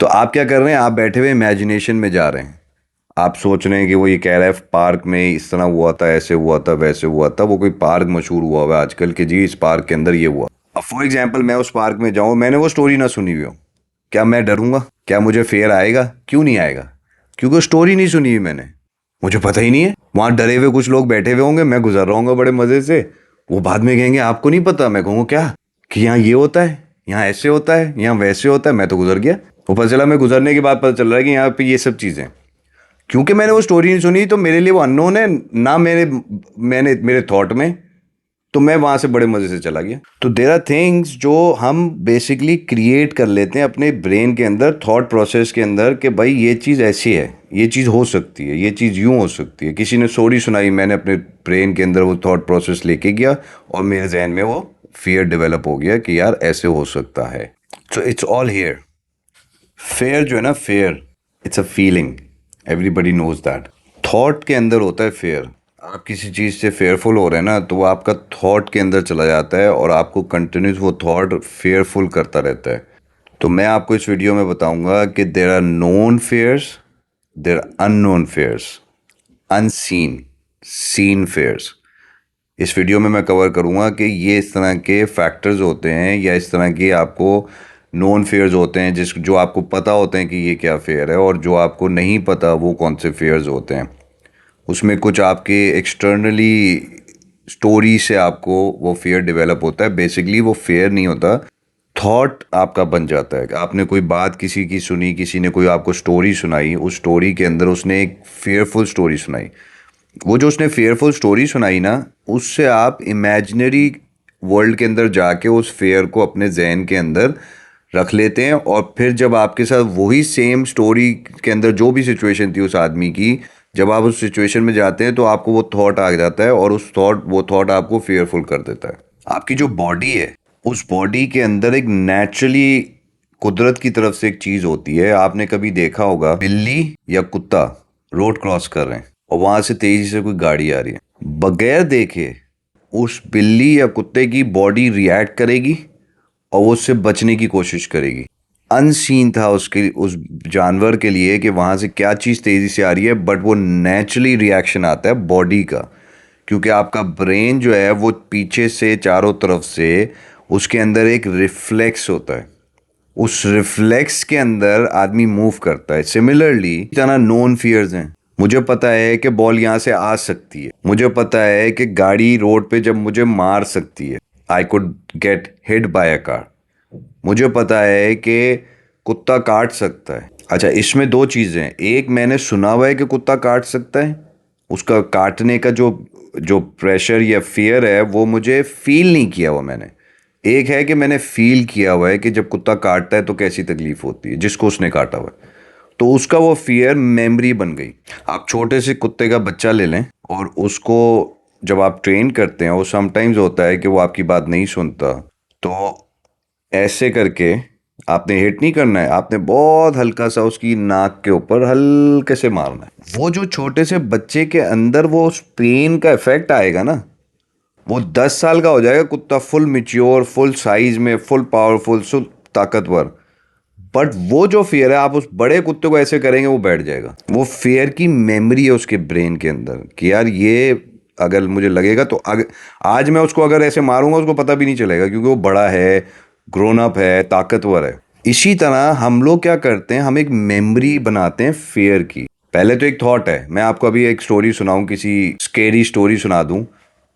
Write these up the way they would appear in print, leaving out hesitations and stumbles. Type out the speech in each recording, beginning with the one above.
तो आप क्या कर रहे हैं, आप बैठे हुए इमेजिनेशन में जा रहे हैं। आप सोच रहे हैं कि वो ये कह रहा है पार्क में इस तरह हुआ था, ऐसे हुआ था, वैसे हुआ था। वो कोई पार्क मशहूर हुआ हुआ है आजकल कि जी इस पार्क के अंदर ये हुआ। अब फॉर एग्जाम्पल मैं उस पार्क में जाऊं, मैंने वो स्टोरी ना सुनी हुई हो, क्या मैं डरूंगा? क्या मुझे फेयर आएगा? क्यों नहीं आएगा? क्योंकि स्टोरी नहीं सुनी हुई मैंने, मुझे पता ही नहीं है। वहां डरे हुए कुछ लोग बैठे हुए होंगे, मैं गुजर रहा हूँ बड़े मजे से। वो बाद में कहेंगे आपको नहीं पता। मैं कहूँगा क्या? कि यहाँ ये होता है, यहाँ ऐसे होता है, यहाँ वैसे होता है। मैं तो गुजर गया। वो पता चला मैं गुजरने के बाद पता चल रहा है कि यहाँ पे ये सब चीजें। क्योंकि मैंने वो स्टोरी नहीं सुनी तो मेरे लिए वो अननोन है ना, मेरे थॉट में। तो मैं वहां से बड़े मजे से चला गया। तो देयर आर थिंग्स जो हम बेसिकली क्रिएट कर लेते हैं अपने ब्रेन के अंदर, थॉट प्रोसेस के अंदर, कि भाई ये चीज़ ऐसी है, ये चीज़ हो सकती है, ये चीज़ यूं हो सकती है। किसी ने स्टोरी सुनाई, मैंने अपने ब्रेन के अंदर वो थॉट प्रोसेस लेके गया और मेरे जहन में वो फियर डेवलप हो गया कि यार ऐसे हो सकता है। So it's all here. Fear जो है ना, fear it's a feeling, everybody knows that. Thought के अंदर होता है फेयर। आप किसी चीज़ से फेयरफुल हो रहे हैं ना, तो वो आपका थॉट के अंदर चला जाता है और आपको कंटिन्यूस वो थॉट फेयरफुल करता रहता है। तो मैं आपको इस वीडियो में बताऊंगा कि there are known fears, there are unknown fears, unseen, seen fears. इस वीडियो में मैं कवर करूंगा कि ये इस तरह के फैक्टर्स होते हैं या इस तरह के आपको नोन फेयर्स होते हैं जो आपको पता होते हैं कि ये क्या फेयर है, और जो आपको नहीं पता वो कौन से फेयर्स होते हैं। उसमें कुछ आपके एक्सटर्नली स्टोरी से आपको वो फेयर डेवलप होता है। बेसिकली वो फेयर नहीं होता, थॉट आपका बन जाता है। आपने कोई बात किसी की सुनी, किसी ने कोई आपको स्टोरी सुनाई, उस स्टोरी के अंदर उसने एक फेयरफुल स्टोरी सुनाई। वो जो उसने फेयरफुल स्टोरी सुनाई ना, उससे आप इमेजिनरी वर्ल्ड के अंदर जाके उस फेयर को अपने जहन के अंदर रख लेते हैं। और फिर जब आपके साथ वही सेम स्टोरी के अंदर जो भी सिचुएशन थी उस आदमी की, जब आप उस सिचुएशन में जाते हैं तो आपको वो थॉट आ जाता है और वो थॉट आपको फेयरफुल कर देता है। आपकी जो बॉडी है, उस बॉडी के अंदर एक नेचुरली कुदरत की तरफ से एक चीज होती है। आपने कभी देखा होगा बिल्ली या कुत्ता रोड क्रॉस कर रहे हैं और वहां से तेजी से कोई गाड़ी आ रही है, बगैर देखे उस बिल्ली या कुत्ते की बॉडी रिएक्ट करेगी और वो उससे बचने की कोशिश करेगी। अनसीन था उसके, उस जानवर के लिए, कि वहां से क्या चीज तेजी से आ रही है, बट वो नेचुरली रिएक्शन आता है बॉडी का। क्योंकि आपका ब्रेन जो है वो पीछे से चारों तरफ से उसके अंदर एक रिफ्लेक्स होता है, उस रिफ्लेक्स के अंदर आदमी मूव करता है। सिमिलरली इतना नोन फियर्स हैं। मुझे पता है कि बॉल यहाँ से आ सकती है, मुझे पता है कि गाड़ी रोड पे जब मुझे मार सकती है, I could get hit by a car. मुझे पता है कि कुत्ता काट सकता है। अच्छा, इसमें दो चीज़ें हैं। एक, मैंने सुना हुआ है कि कुत्ता काट सकता है, उसका काटने का जो जो प्रेशर या फियर है वो मुझे फील नहीं किया हुआ मैंने। एक है कि मैंने फील किया हुआ है कि जब कुत्ता काटता है तो कैसी तकलीफ होती है जिसको उसने काटा हुआ है। तो उसका वो फियर मेमोरी बन गई। आप छोटे से कुत्ते का बच्चा ले लें और उसको जब आप ट्रेन करते हैं, वो समटाइम्स होता है कि वो आपकी बात नहीं सुनता, तो ऐसे करके आपने हिट नहीं करना है, आपने बहुत हल्का सा उसकी नाक के ऊपर हल्के से मारना है। वो जो छोटे से बच्चे के अंदर वो उस पेन का इफेक्ट आएगा ना, वो 10 साल का हो जाएगा कुत्ता, फुल मिच्योर, फुल साइज में, फुल पावरफुल, फुल ताकतवर। बट वो जो फियर है, आप उस बड़े कुत्ते को ऐसे करेंगे वो बैठ जाएगा। वो फियर की मेमोरी है उसके ब्रेन के अंदर कि यार ये अगर मुझे लगेगा तो आज मैं उसको अगर ऐसे मारूंगा उसको पता भी नहीं चलेगा, क्योंकि वो बड़ा है, ग्रोन अप है, ताकतवर है। इसी तरह हम लोग क्या करते हैं, हम एक मेमोरी बनाते हैं फियर की। पहले तो एक थॉट है। मैं आपको अभी एक स्टोरी सुनाऊं, किसी स्केरी स्टोरी सुना दूं,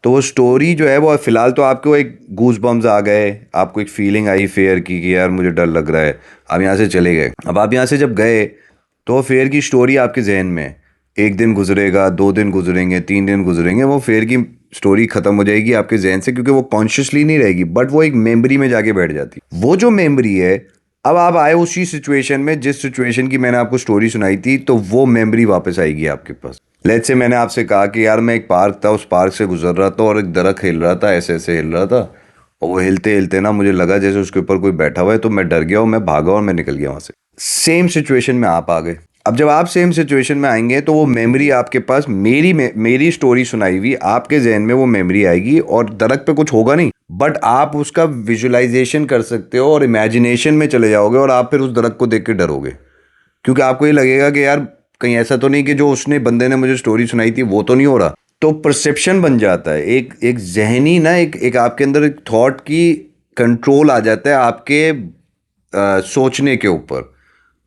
तो वो स्टोरी जो है वो फिलहाल तो आपको एक गूज बम्स आ गए, आपको एक फीलिंग आई फेयर की कि यार मुझे डर लग रहा है, आप यहाँ से चले गए। अब आप यहाँ से जब गए तो वो फेयर की स्टोरी आपके जहन में है। एक दिन गुजरेगा, 2 दिन गुजरेंगे, 3 दिन गुजरेंगे, वो फेयर की स्टोरी खत्म हो जाएगी आपके जहन से, क्योंकि वो कॉन्शियसली नहीं रहेगी, बट वो एक मेमोरी में जाके बैठ जाती। वो जो मेमोरी है, अब आप आए उसी सिचुएशन में जिस सिचुएशन की मैंने आपको स्टोरी सुनाई थी, तो वो मेमोरी वापस आएगी आपके पास। लेट्स से मैंने आपसे कहा कि यार मैं एक पार्क था, उस पार्क से गुजर रहा था और एक दरख्त हिल रहा था, ऐसे ऐसे हिल रहा था, और वो हिलते हिलते ना मुझे लगा जैसे उसके ऊपर कोई बैठा हुआ है, तो मैं डर गया और मैं भागा और मैं निकल गया वहां से। सेम सिचुएशन में आप आ गए। अब जब आप सेम सिचुएशन में आएंगे तो वो मेमोरी आपके पास, मेरी स्टोरी सुनाई हुई आपके जहन में वो मेमोरी आएगी और दरख्त पे कुछ होगा नहीं, बट आप उसका विजुअलाइजेशन कर सकते हो और इमेजिनेशन में चले जाओगे और आप फिर उस दरख्त को देख के डरोगे, क्योंकि आपको ये लगेगा कि यार कहीं ऐसा तो नहीं कि जो उसने बंदे ने मुझे स्टोरी सुनाई थी वो तो नहीं हो रहा। तो परसेप्शन बन जाता है, एक एक जहनी ना, एक आपके अंदर एक थॉट की कंट्रोल आ जाता है आपके सोचने के ऊपर।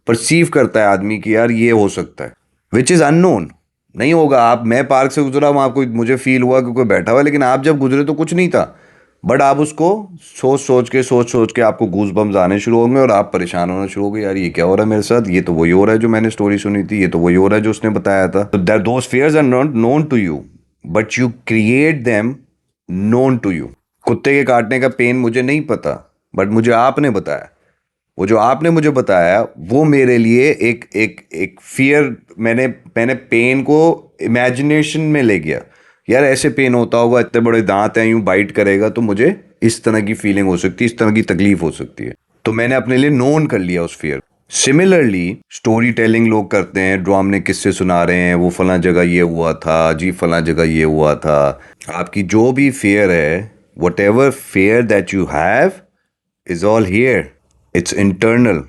परसीव करता है आदमी कि यार ये हो सकता है, विच इज़ अननोन। नहीं होगा। आप, मैं पार्क से गुजरा वहाँ कोई, मुझे फील हुआ कि कोई बैठा हुआ है, लेकिन आप जब गुजरे तो कुछ नहीं था, बट आप उसको सोच सोच के आपको गूज बम्स आने शुरू होंगे और आप परेशान होना शुरू हो गए, यार ये क्या हो रहा है मेरे साथ, ये तो वही हो रहा है जो मैंने स्टोरी सुनी थी, ये तो वही हो रहा है जो उसने बताया था। तो that those fears are not known to you, but you create them known to you. कुत्ते के काटने का पेन मुझे नहीं पता, बट मुझे आपने बताया, वो जो आपने मुझे बताया वो मेरे लिए एक एक एक फियर, मैंने पेन को इमेजिनेशन में ले गया। यार ऐसे पेन होता होगा, इतने बड़े दांत हैं, यूं बाइट करेगा तो मुझे इस तरह की फीलिंग हो सकती है, इस तरह की तकलीफ हो सकती है। तो मैंने अपने लिए नोन कर लिया उस फियर। सिमिलरली स्टोरी टेलिंग लोग करते हैं, ड्राम ने किस्से सुना रहे हैं, वो फला जगह ये हुआ था जी, फला जगह ये हुआ था। आपकी जो भी फियर है, what ever fear that you have is all here, it's internal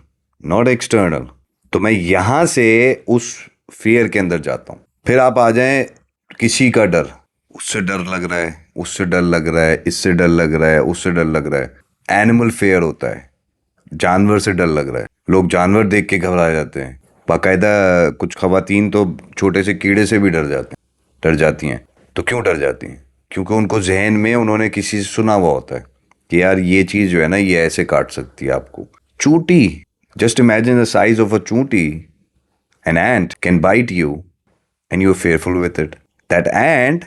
not external. तो मैं यहां से उस फियर के अंदर जाता हूं। फिर आप आ जाएं किसी का डर, उससे डर लग रहा है, उससे डर लग रहा है, इससे डर लग रहा है, उससे डर लग रहा है। एनिमल फेयर होता है, जानवर से डर लग रहा है, लोग जानवर देख के घबरा जाते हैं। बाकायदा कुछ खवातीन तो छोटे से कीड़े से भी डर जाती हैं। तो क्यों डर जाती हैं? क्योंकि उनको जहन में उन्होंने किसी से सुना हुआ होता है कि यार ये चीज़ जो है ना, ये ऐसे काट सकती है आपको। चूंटी, just imagine the size of a चूंटी, an ant can bite you and you're fearful with it. That ant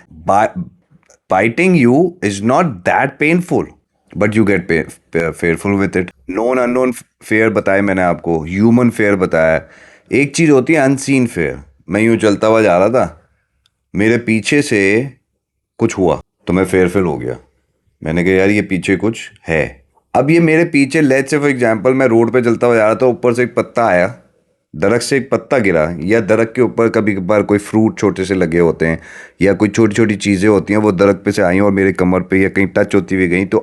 biting you is not that painful, but you get fearful with it. Known unknown fear बताया मैंने आपको, human fear बताया। एक चीज़ होती है unseen fear। मैं यूं चलता हुआ जा रहा था, मेरे पीछे से कुछ हुआ तो मैं fearful हो गया। मैंने कहा यार ये पीछे कुछ है। अब ये मेरे पीछे, लेट्स से फॉर एग्जांपल मैं रोड पे चलता हुआ जा रहा था, ऊपर से एक पत्ता आया, दरख्त से एक पत्ता गिरा, या दरख्त के ऊपर कभी कभार कोई फ्रूट छोटे से लगे होते हैं या कोई छोटी छोटी चीज़ें होती हैं, वो दरख्त पे से आई और मेरे कमर पे या कहीं टच होती हुई गई। तो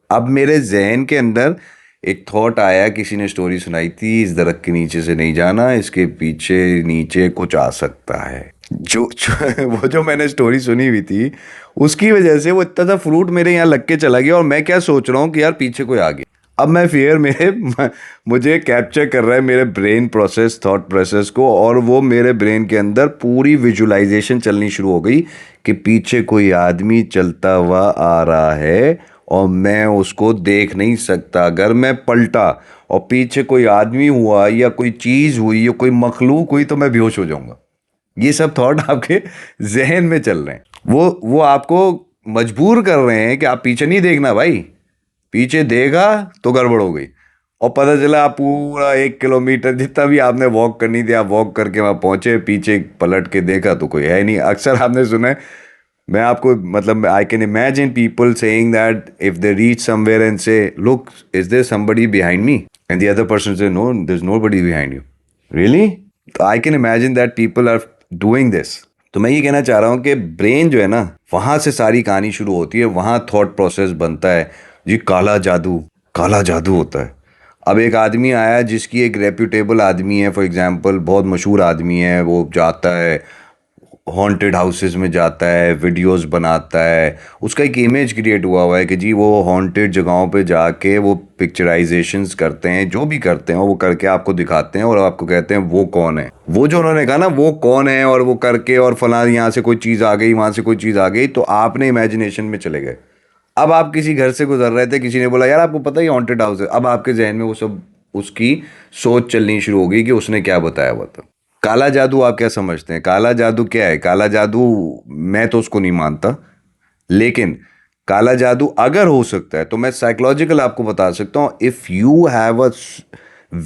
अब मेरे जहन के अंदर एक थॉट आया, किसी ने स्टोरी सुनाई थी, इस दरख्त के नीचे से नहीं जाना, इसके पीछे नीचे कुछ आ सकता है। वो जो मैंने स्टोरी सुनी हुई थी, उसकी वजह से वो इतना सा फ्रूट मेरे यहाँ लग के चला गया और मैं क्या सोच रहा हूँ कि यार पीछे कोई आ गया। अब मैं फियर मुझे कैप्चर कर रहा है मेरे ब्रेन प्रोसेस, थॉट प्रोसेस को, और वो मेरे ब्रेन के अंदर पूरी विजुअलाइजेशन चलनी शुरू हो गई कि पीछे कोई आदमी चलता हुआ आ रहा है और मैं उसको देख नहीं सकता। अगर मैं पलटा और पीछे कोई आदमी हुआ या कोई चीज़ हुई या कोई मखलूक हुई तो मैं बेहोश हो जाऊंगा। ये सब थॉट आपके जहन में चल रहे हैं, वो आपको मजबूर कर रहे हैं कि आप पीछे नहीं देखना भाई, पीछे देखा तो गड़बड़ हो गई। और पता चला आप पूरा 1 किलोमीटर जितना भी आपने वॉक करनी थी, आप वॉक करके वहाँ पहुंचे, पीछे पलट के देखा तो कोई है नहीं। अक्सर आपने सुना है, मैं आपको मतलब I can imagine people saying that if they reach somewhere and say look is there somebody behind me, and the other person say no there is nobody behind you, really. तो I can imagine that people are doing this. तो मैं ये कहना चाह रहा हूँ कि brain जो है ना, वहाँ से सारी कहानी शुरू होती है, वहाँ थॉट प्रोसेस बनता है जी। काला जादू होता है। अब एक आदमी आया जिसकी, एक रेप्यूटेबल आदमी है, फॉर एग्जांपल बहुत मशहूर आदमी है, वो जाता है हॉन्टेड हाउसेस में, जाता है वीडियोस बनाता है, उसका एक इमेज क्रिएट हुआ है कि जी वो हॉन्टेड जगहों पे जाके वो पिक्चराइजेशंस करते हैं, जो भी करते हैं वो करके आपको दिखाते हैं और आपको कहते हैं वो कौन है। वो जो उन्होंने कहा ना वो कौन है, और वो करके और फला यहाँ से कोई चीज़ आ गई, वहाँ से कोई चीज़ आ गई, तो आपने इमेजिनेशन में चले गए। अब आप किसी घर से गुजर रहे थे, किसी ने बोला यार आपको पता ही हॉन्टेड हाउस है, अब आपके जहन में वो सब, उसकी सोच चलनी शुरू हो गई कि उसने क्या बताया हुआ था। काला जादू आप क्या समझते हैं? काला जादू क्या है? काला जादू, मैं तो उसको नहीं मानता, लेकिन काला जादू अगर हो सकता है तो मैं साइकोलॉजिकल आपको बता सकता हूँ। If you have a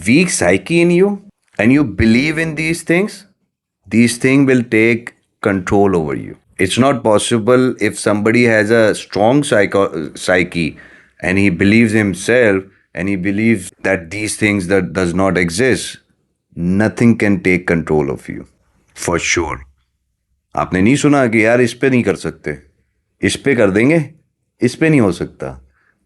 weak psyche in you and you believe in these things will take control over you. It's not possible if somebody has a strong psyche and he believes himself and he believes that these things that does not exist, nothing can take control of you for sure. आपने नहीं सुना कि यार इस पे नहीं कर सकते, इस पे कर देंगे, इस पे नहीं हो सकता।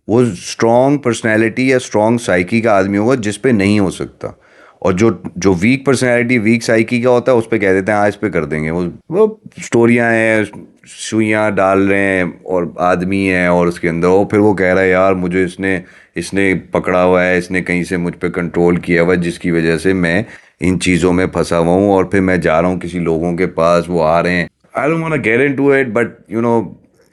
वो स्ट्रॉन्ग पर्सनैलिटी या स्ट्रॉन्ग साइकी का आदमी होगा जिस पे नहीं हो सकता। और जो जो वीक पर्सनैलिटी वीक साइकी का होता है उस पे कह देते हैं हाँ इस पे कर देंगे। वो स्टोरियाँ हैं, सुइयाँ डाल रहे हैं और आदमी है और उसके अंदर वो फिर वो कह रहा है यार मुझे इसने इसने पकड़ा हुआ है, इसने कहीं से मुझ पे कंट्रोल किया हुआ है जिसकी वजह से मैं इन चीज़ों में फंसा हुआ हूँ। और फिर मैं जा रहा हूँ किसी लोगों के पास, वो आ रहे हैं, I don't want get into it but you know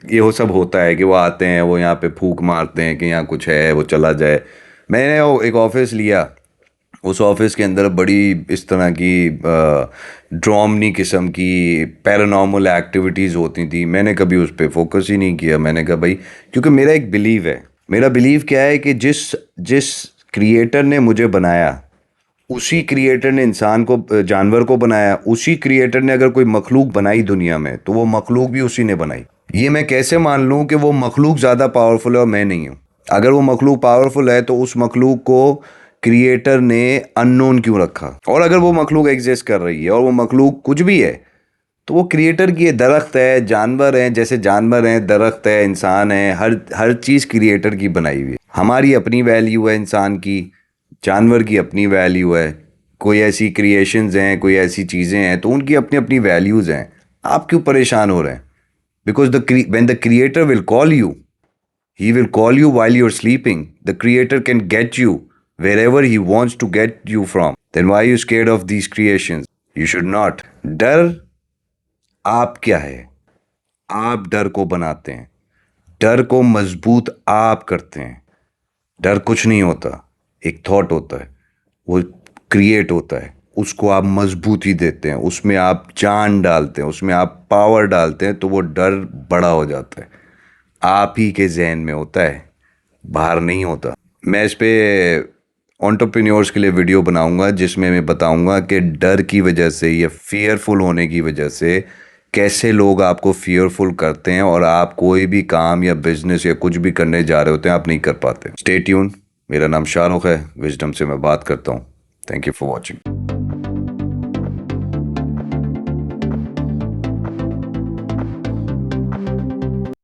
ये वो सब होता है कि वो आते हैं, वो यहाँ पे फूंक मारते हैं कि यहाँ कुछ है, वो चला जाए। मैंने वो एक ऑफिस लिया, उस ऑफिस के अंदर बड़ी इस तरह की ड्रामनी किस्म की पैरानॉर्मल एक्टिविटीज़ होती थी। मैंने कभी उस पर फोकस ही नहीं किया। मैंने कहा भाई, क्योंकि मेरा एक बिलीव है, मेरा बिलीव क्या है कि जिस जिस क्रिएटर ने मुझे बनाया उसी क्रिएटर ने इंसान को जानवर को बनाया, उसी क्रिएटर ने अगर कोई मखलूक बनाई दुनिया में तो वो मखलूक भी उसी ने बनाई। ये मैं कैसे मान लूँ कि वो मखलूक ज़्यादा पावरफुल है और मैं नहीं हूँ? अगर वो मखलूक पावरफुल है तो उस मखलूक को क्रिएटर ने अननोन क्यों रखा? और अगर वो मखलूक एग्जिस्ट कर रही है और वो मखलूक कुछ भी है तो वो क्रिएटर की है। दरख्त है, जानवर हैं, जैसे जानवर हैं, दरख्त है, इंसान है, हर चीज़ क्रिएटर की बनाई हुई है। हमारी अपनी वैल्यू है इंसान की, जानवर की अपनी वैल्यू है, कोई ऐसी क्रिएशंस हैं, कोई ऐसी चीज़ें हैं तो उनकी अपनी अपनी वैल्यूज़ हैं। आप क्यों परेशान हो रहे हैं? Because when the creator will call you, he will call you while you're sleeping. The creator can get you wherever he wants to get you from. Then why are you scared of these creations? You should not. डर आप क्या है? आप डर को बनाते हैं, डर को मजबूत आप करते हैं। डर कुछ नहीं होता, एक थॉट होता है, वो क्रिएट होता है, उसको आप मजबूती देते हैं, उसमें आप जान डालते हैं, उसमें आप पावर डालते हैं तो वो डर बड़ा हो जाता है। आप ही के जहन में होता है, बाहर नहीं होता। मैं इस पे एंटरप्रेन्योर्स के लिए वीडियो बनाऊंगा जिसमें मैं बताऊंगा कि डर की वजह से या फियरफुल होने की वजह से कैसे लोग आपको फियरफुल करते हैं और आप कोई भी काम या बिजनेस या कुछ भी करने जा रहे होते हैं आप नहीं कर पाते। Stay tune. मेरा नाम शाहरुख है, विजडम से मैं बात करता हूँ। Thank you for watching.